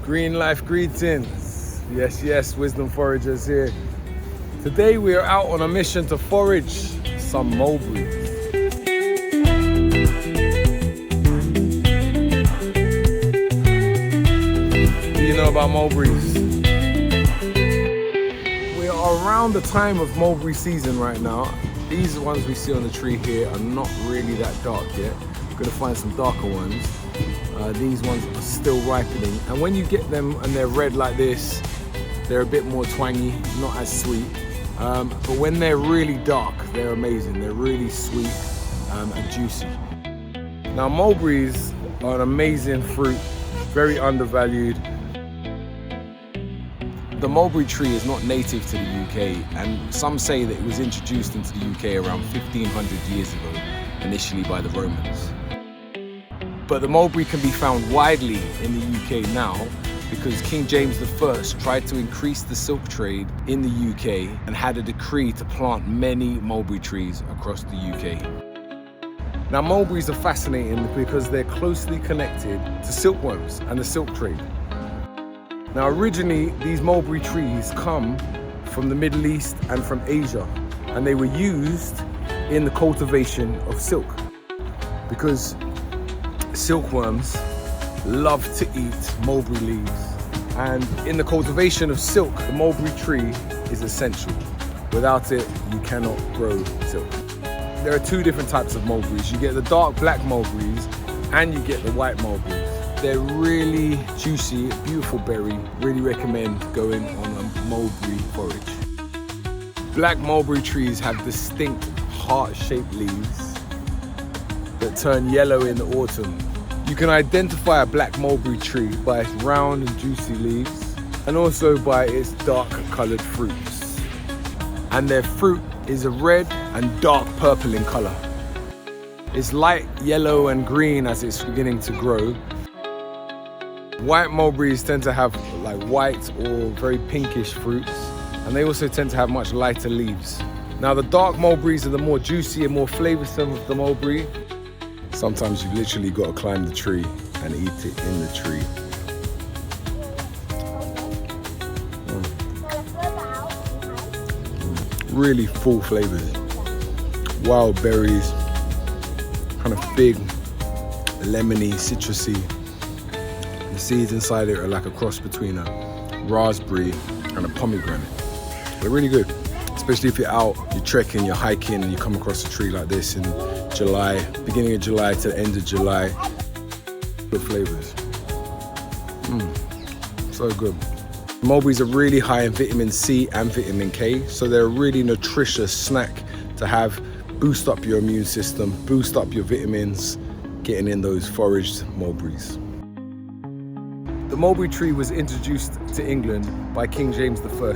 Green Life greetings. Yes, Wisdom Foragers here. Today we are out on a mission to forage some mulberries. Do you know about mulberries? We are around the time of mulberry season right now. These ones we see on the tree here are not really that dark yet. We're going to find some darker ones. These ones are still ripening, and when you get them and they're red like this, they're a bit more twangy, not as sweet. But when they're really dark, they're amazing. They're really sweet and juicy. Now, mulberries are an amazing fruit, very undervalued. The mulberry tree is not native to the UK, and some say that it was introduced into the UK around 1500 years ago, initially by the Romans. But the mulberry can be found widely in the UK now because King James I tried to increase the silk trade in the UK and had a decree to plant many mulberry trees across the UK. Now, mulberries are fascinating because they're closely connected to silkworms and the silk trade. Now, originally, these mulberry trees come from the Middle East and from Asia, and they were used in the cultivation of silk because silkworms love to eat mulberry leaves, and in the cultivation of silk, the mulberry tree is essential. Without it, you cannot grow silk. There are two different types of mulberries. You get the dark black mulberries and you get the white mulberries. They're really juicy, beautiful berry. Really recommend going on a mulberry forage. Black mulberry trees have distinct heart-shaped leaves that turn yellow in the autumn. You can identify a black mulberry tree by its round and juicy leaves, and also by its dark coloured fruits. And their fruit is a red and dark purple in colour. It's light yellow and green as it's beginning to grow. White mulberries tend to have like white or very pinkish fruits, and they also tend to have much lighter leaves. Now, the dark mulberries are the more juicy and more flavoursome of the mulberry. Sometimes you literally got to climb the tree and eat it in the tree. Really full flavors. Wild berries, kind of fig, lemony, citrusy. The seeds inside it are like a cross between a raspberry and a pomegranate. They're really good, especially if you're out, you're trekking, you're hiking, and you come across a tree like this in July, beginning of July to the end of July. Good flavors. So good. Mulberries are really high in vitamin C and vitamin K, so they're a really nutritious snack to have. Boost up your immune system, boost up your vitamins, getting in those foraged mulberries. The mulberry tree was introduced to England by King James I,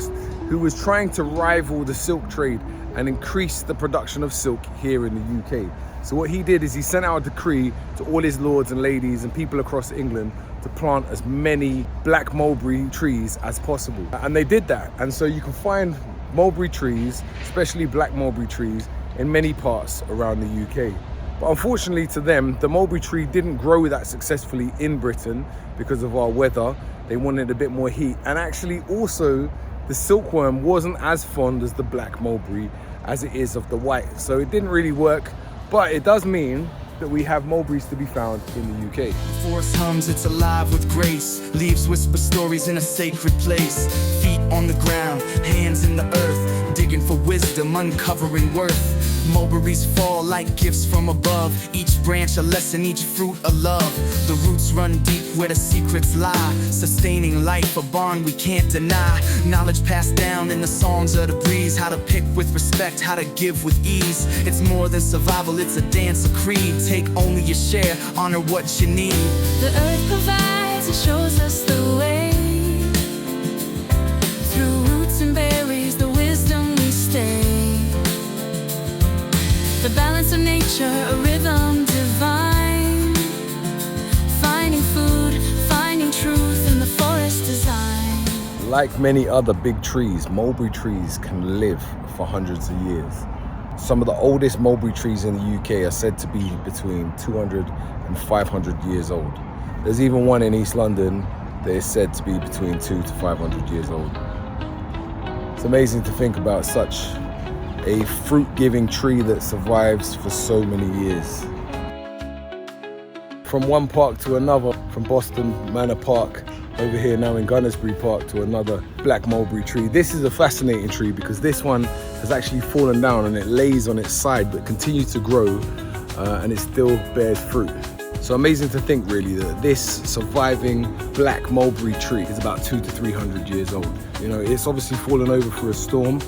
who was trying to rival the silk trade and increase the production of silk here in the UK. So what he did is he sent out a decree to all his lords and ladies and people across England to plant as many black mulberry trees as possible. And they did that. And so you can find mulberry trees, especially black mulberry trees, in many parts around the UK. But unfortunately to them, the mulberry tree didn't grow that successfully in Britain because of our weather. They wanted a bit more heat. And actually also, the silkworm wasn't as fond as the black mulberry as it is of the white. So it didn't really work, but it does mean that we have mulberries to be found in the UK. Forest hums, it's alive with grace. Leaves whisper stories in a sacred place. Feet on the ground, hands in the earth, digging for wisdom, uncovering worth. Mulberries fall like gifts from above. Each branch a lesson, each fruit a love. The roots run deep where the secrets lie, sustaining life, a bond we can't deny. Knowledge passed down in the songs of the breeze. How to pick with respect, how to give with ease. It's more than survival, it's a dance, a creed. Take only your share, honor what you need. The earth provides, it shows us the way. Through roots and berries, the wisdom we stay. The balance of nature, a rhythm divine. Finding food, finding truth in the forest design. Like many other big trees, mulberry trees can live for hundreds of years. Some of the oldest mulberry trees in the UK are said to be between 200 and 500 years old. There's even one in East London that is said to be between 200 to 500 years old. It's amazing to think about such a fruit-giving tree that survives for so many years. From one park to another, from Boston Manor Park over here now in Gunnersbury Park to another black mulberry tree. This is a fascinating tree because this one has actually fallen down and it lays on its side but continues to grow and it still bears fruit. So amazing to think really that this surviving black mulberry tree is about 200 to 300 years old. You know, it's obviously fallen over for a storm,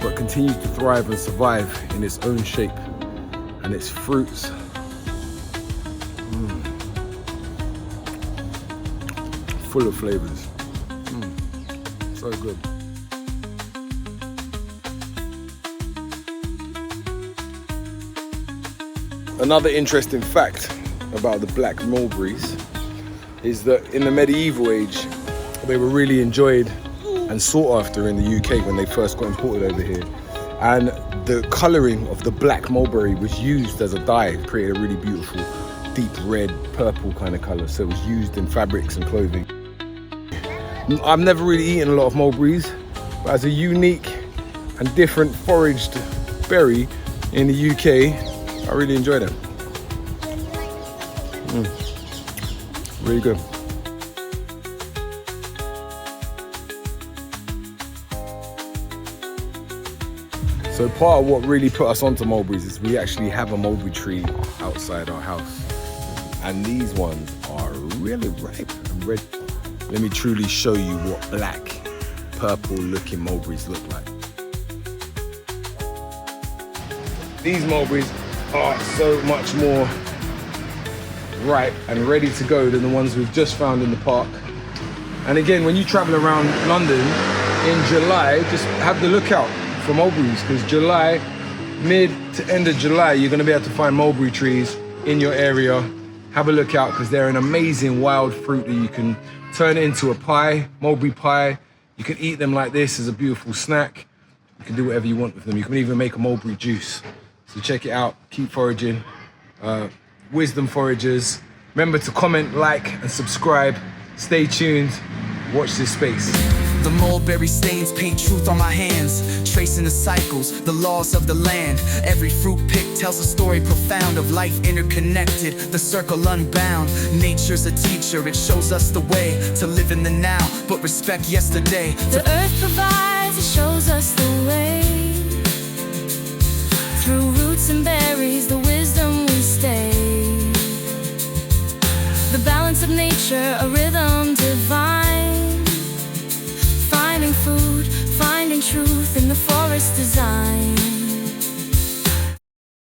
but continues to thrive and survive in its own shape. And its fruits, full of flavors. So good. Another interesting fact about the black mulberries is that in the medieval age, they were really enjoyed and sought after in the UK when they first got imported over here. And the colouring of the black mulberry was used as a dye, created a really beautiful deep red, purple kind of colour. So it was used in fabrics and clothing. I've never really eaten a lot of mulberries, but as a unique and different foraged berry in the UK, I really enjoy them. Really good. So part of what really put us onto mulberries is we actually have a mulberry tree outside our house. And these ones are really ripe and red. Let me truly show you what black, purple looking mulberries look like. These mulberries are so much more ripe and ready to go than the ones we've just found in the park. And again, when you travel around London in July, just have the lookout for mulberries, because July, mid to end of July, you're going to be able to find mulberry trees in your area. Have a look out, because they're an amazing wild fruit that you can turn it into a pie, mulberry pie. You can eat them like this as a beautiful snack. You can do whatever you want with them. You can even make a mulberry juice. So check it out, keep foraging. Wisdom Foragers. Remember to comment, like, and subscribe. Stay tuned, watch this space. The mulberry stains paint truth on my hands, tracing the cycles, the laws of the land. Every fruit pick tells a story profound of life interconnected, the circle unbound. Nature's a teacher, it shows us the way to live in the now, but respect yesterday. The earth provides, it shows us the way. Through roots and berries, the wisdom we stay. The balance of nature, a rhythm divine. Finding food, finding truth in the forest design.